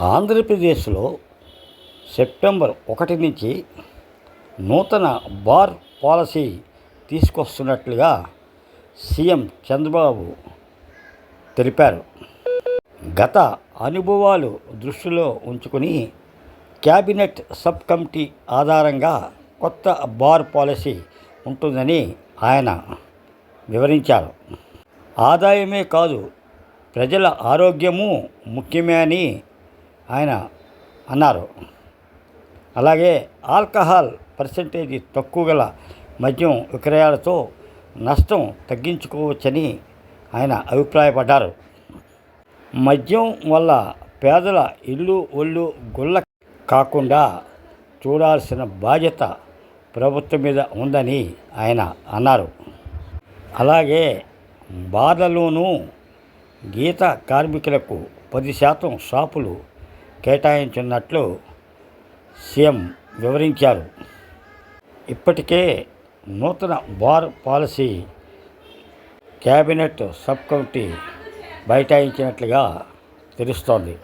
ఆంధ్రప్రదేశ్లో సెప్టెంబర్ 1 నుంచి నూతన బార్ పాలసీ తీసుకొస్తున్నట్లుగా సీఎం చంద్రబాబు తెలిపారు. గత అనుభవాలు దృష్టిలో ఉంచుకుని క్యాబినెట్ సబ్ కమిటీ ఆధారంగా కొత్త బార్ పాలసీ ఉంటుందని ఆయన వివరించారు. ఆదాయమే కాదు, ప్రజల ఆరోగ్యము ముఖ్యమే అని ఆయన అన్నారు. అలాగే ఆల్కహాల్ పర్సెంటేజీ తక్కువ గల మద్యం విక్రయాలతో నష్టం తగ్గించుకోవచ్చని ఆయన అభిప్రాయపడ్డారు. మద్యం వల్ల పేదల ఇల్లు ఒళ్ళు గుల్ల కాకుండా చూడాల్సిన బాధ్యత ప్రభుత్వం మీద ఉందని ఆయన అన్నారు. అలాగే బార్లలోనూ గీత కార్మికులకు 10% షాపులు కేటాయించున్నట్లు సీఎం వివరించారు. ఇప్పటికే నూతన bar policy cabinet sub committee బైఠాయించినట్లుగా తెలుస్తోంది.